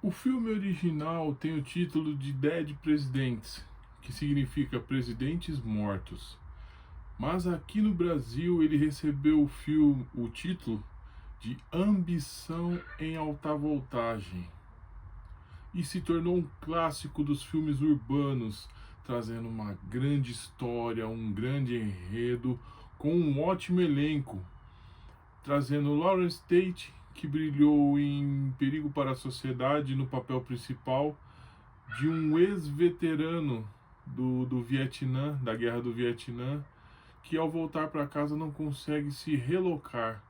O filme original tem o título de Dead Presidents, que significa Presidentes Mortos. Mas aqui no Brasil ele recebeu o título de Ambição em Alta Voltagem e se tornou um clássico dos filmes urbanos, trazendo uma grande história, um grande enredo, com um ótimo elenco, trazendo Lawrence Tate, que brilhou em Perigo para a Sociedade no papel principal, de um ex-veterano do Vietnã, da Guerra do Vietnã, que ao voltar para casa não consegue se relocar,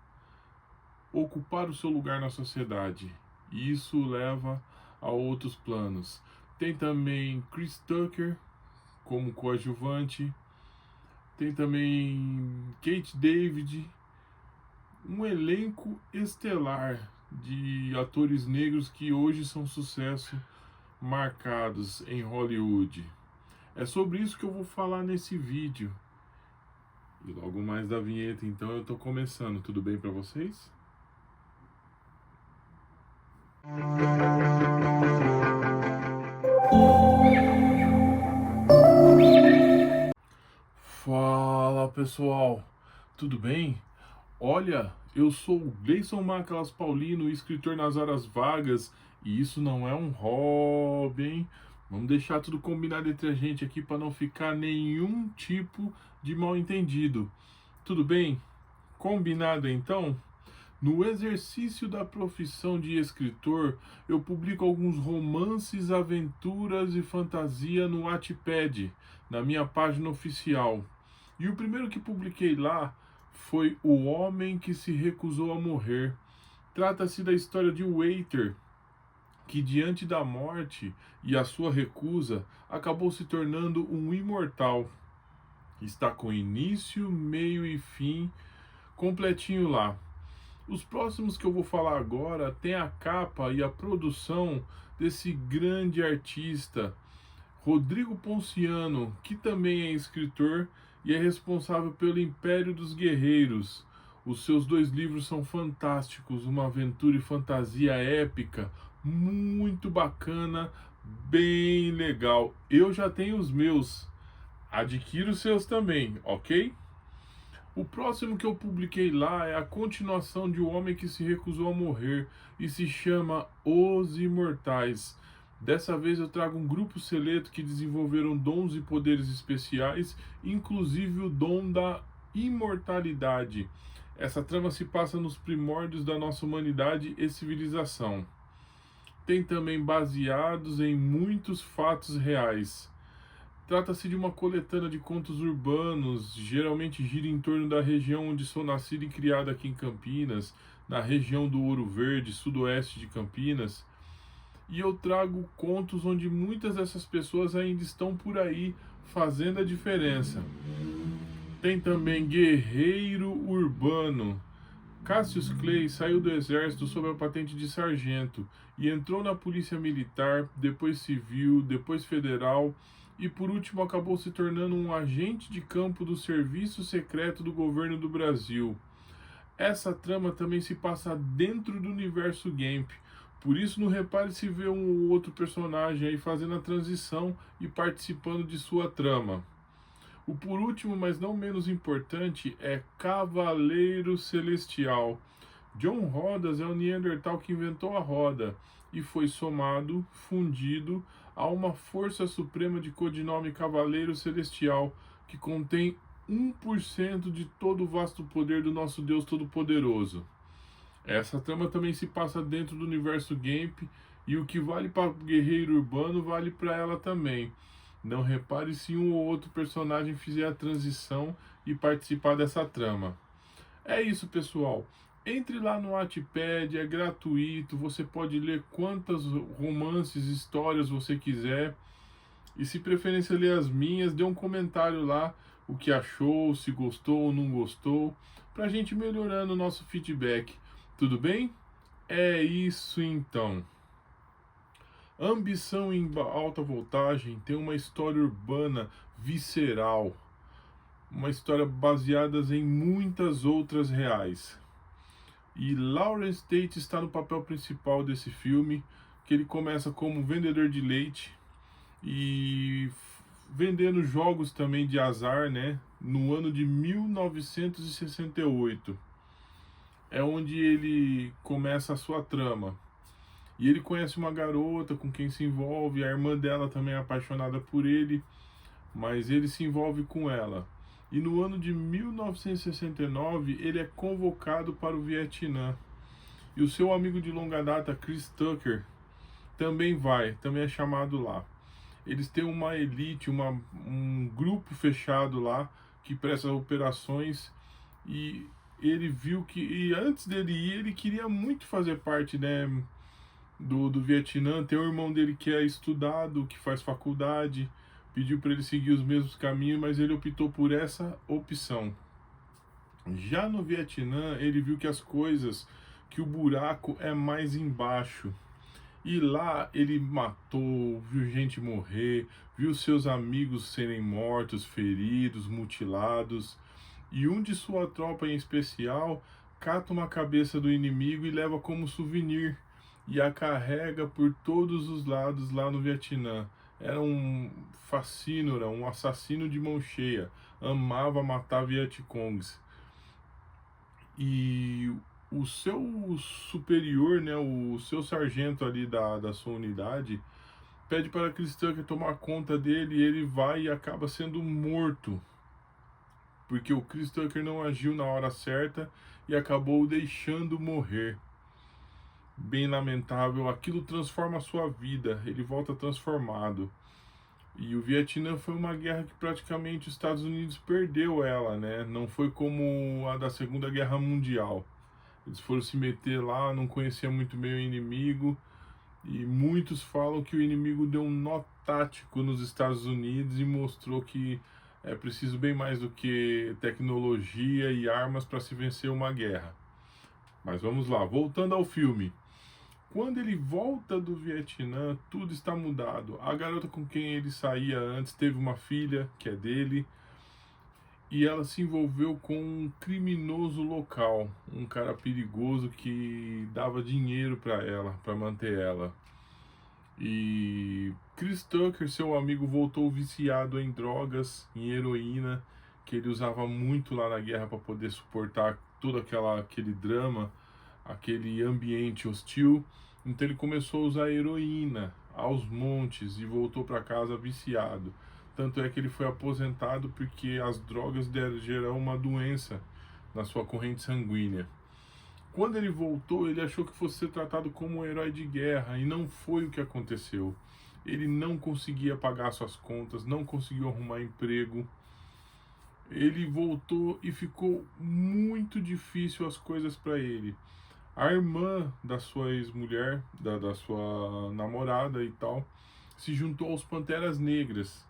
ocupar o seu lugar na sociedade. E isso o leva a outros planos. Tem também Chris Tucker como coadjuvante, tem também Kate David, um elenco estelar de atores negros que hoje são sucesso marcados em Hollywood. É sobre isso que eu vou falar nesse vídeo. E logo mais da vinheta, então eu tô começando. Tudo bem para vocês? Fala pessoal, tudo bem? Olha, eu sou o Gleison Macalas Paulino, escritor nas horas vagas, e isso não é um hobby, hein? Vamos deixar tudo combinado entre a gente aqui para não ficar nenhum tipo de mal entendido. Tudo bem? Combinado então? No exercício da profissão de escritor, eu publico alguns romances, aventuras e fantasia no Wattpad, na minha página oficial. E o primeiro que publiquei lá foi O Homem que se Recusou a Morrer. Trata-se da história de Waiter, que diante da morte e a sua recusa, acabou se tornando um imortal. Está com início, meio e fim completinho lá. Os próximos que eu vou falar agora tem a capa e a produção desse grande artista, Rodrigo Ponciano, que também é escritor e é responsável pelo Império dos Guerreiros. Os seus dois livros são fantásticos, uma aventura e fantasia épica, muito bacana, bem legal. Eu já tenho os meus, adquira os seus também, ok? O próximo que eu publiquei lá é a continuação de O Homem que se Recusou a Morrer e se chama Os Imortais. Dessa vez eu trago um grupo seleto que desenvolveram dons e poderes especiais, inclusive o dom da imortalidade. Essa trama se passa nos primórdios da nossa humanidade e civilização. Tem também baseados em muitos fatos reais. Trata-se de uma coletânea de contos urbanos, geralmente gira em torno da região onde sou nascido e criado aqui em Campinas, na região do Ouro Verde, sudoeste de Campinas. E eu trago contos onde muitas dessas pessoas ainda estão por aí fazendo a diferença. Tem também Guerreiro Urbano. Cassius Clay saiu do exército sob a patente de sargento e entrou na polícia militar, depois civil, depois federal e por último acabou se tornando um agente de campo do Serviço Secreto do Governo do Brasil. Essa trama também se passa dentro do universo Gamp, por isso não repare se vê um ou outro personagem aí fazendo a transição e participando de sua trama. O por último, mas não menos importante, é Cavaleiro Celestial. John Rodas é o Neandertal que inventou a roda e foi somado, fundido a uma força suprema de codinome Cavaleiro Celestial, que contém 1% de todo o vasto poder do nosso Deus Todo-Poderoso. Essa trama também se passa dentro do universo Gamp e o que vale para o Guerreiro Urbano vale para ela também. Não repare se um ou outro personagem fizer a transição e participar dessa trama. É isso, pessoal. Entre lá no Wattpad, é gratuito, você pode ler quantas romances, histórias você quiser. E se preferência ler as minhas, dê um comentário lá, o que achou, se gostou ou não gostou, pra gente melhorando o nosso feedback. Tudo bem? É isso então. Ambição em Alta Voltagem tem uma história urbana visceral, uma história baseada em muitas outras reais. E Lawrence Tate está no papel principal desse filme, que ele começa como vendedor de leite e vendendo jogos também de azar, né? No ano de 1968 é onde ele começa a sua trama. E ele conhece uma garota com quem se envolve, a irmã dela também é apaixonada por ele, mas ele se envolve com ela. E no ano de 1969 ele é convocado para o Vietnã. E o seu amigo de longa data, Chris Tucker, também é chamado lá. Eles têm uma elite, um grupo fechado lá que presta operações, e ele viu que, e antes dele ir, ele queria muito fazer parte, né, do Vietnã. Tem um irmão dele que é estudado, que faz faculdade, pediu para ele seguir os mesmos caminhos, mas ele optou por essa opção. Já no Vietnã, ele viu que as coisas, que o buraco é mais embaixo. E lá ele matou, viu gente morrer, viu seus amigos serem mortos, feridos, mutilados. E um de sua tropa em especial cata uma cabeça do inimigo e leva como souvenir e a carrega por todos os lados lá no Vietnã. Era um facínora, um assassino de mão cheia, amava matar Vietcongs. E o seu superior, né, o seu sargento ali da sua unidade, pede para Chris Tucker tomar conta dele, e ele vai e acaba sendo morto, porque o Chris Tucker não agiu na hora certa e acabou o deixando morrer. Bem lamentável, aquilo transforma a sua vida, ele volta transformado. E o Vietnã foi uma guerra que praticamente os Estados Unidos perdeu ela, né? Não foi como a da Segunda Guerra Mundial. Eles foram se meter lá, não conheciam muito bem o inimigo, e muitos falam que o inimigo deu um nó tático nos Estados Unidos e mostrou que é preciso bem mais do que tecnologia e armas para se vencer uma guerra. Mas vamos lá, voltando ao filme. Quando ele volta do Vietnã, tudo está mudado. A garota com quem ele saía antes teve uma filha, que é dele, e ela se envolveu com um criminoso local, um cara perigoso que dava dinheiro para ela, para manter ela. E Chris Tucker, seu amigo, voltou viciado em drogas, em heroína, que ele usava muito lá na guerra para poder suportar todo aquele drama, aquele ambiente hostil. Então ele começou a usar heroína aos montes e voltou para casa viciado. Tanto é que ele foi aposentado porque as drogas geraram uma doença na sua corrente sanguínea. Quando ele voltou, ele achou que fosse ser tratado como um herói de guerra, e não foi o que aconteceu. Ele não conseguia pagar suas contas, não conseguiu arrumar emprego. Ele voltou e ficou muito difícil as coisas para ele. A irmã da sua ex-mulher, da sua namorada e tal, se juntou aos Panteras Negras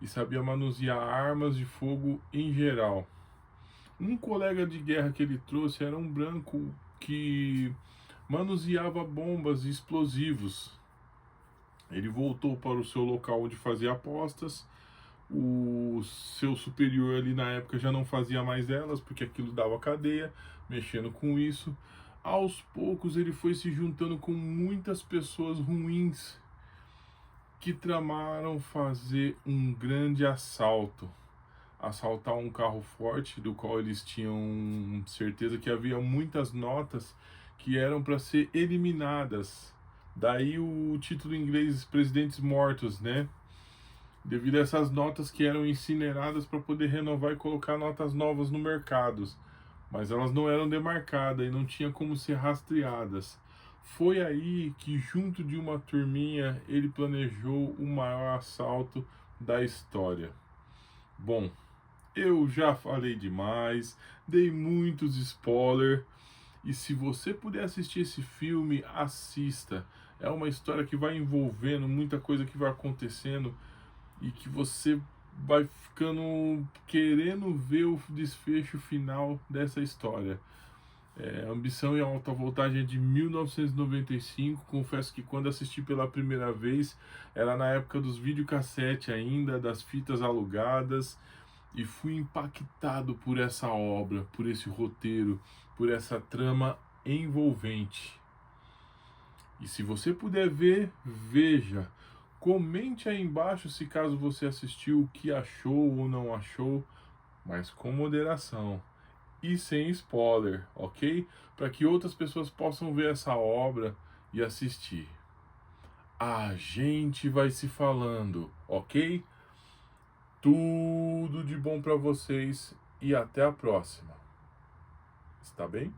e sabia manusear armas de fogo em geral. Um colega de guerra que ele trouxe era um branco que manuseava bombas e explosivos. Ele voltou para o seu local onde fazia apostas. O seu superior ali na época já não fazia mais elas, porque aquilo dava cadeia, mexendo com isso. Aos poucos ele foi se juntando com muitas pessoas ruins que tramaram fazer um grande assalto. Assaltar um carro forte, do qual eles tinham certeza que havia muitas notas que eram para ser eliminadas. Daí o título em inglês, Presidentes Mortos, né? Devido a essas notas que eram incineradas para poder renovar e colocar notas novas no mercado. Mas elas não eram demarcadas e não tinha como ser rastreadas. Foi aí que, junto de uma turminha, ele planejou o maior assalto da história. Bom, eu já falei demais, dei muitos spoilers, e se você puder assistir esse filme, assista. É uma história que vai envolvendo muita coisa que vai acontecendo e que você vai ficando querendo ver o desfecho final dessa história. Ambição e Alta Voltagem é de 1995. Confesso que quando assisti pela primeira vez era na época dos videocassete ainda, das fitas alugadas, e fui impactado por essa obra, por esse roteiro, por essa trama envolvente. E se você puder ver, veja. Comente aí embaixo se caso você assistiu, o que achou ou não achou, mas com moderação e sem spoiler, ok? Para que outras pessoas possam ver essa obra e assistir. A gente vai se falando, ok? Tudo de bom para vocês e até a próxima. Está bem?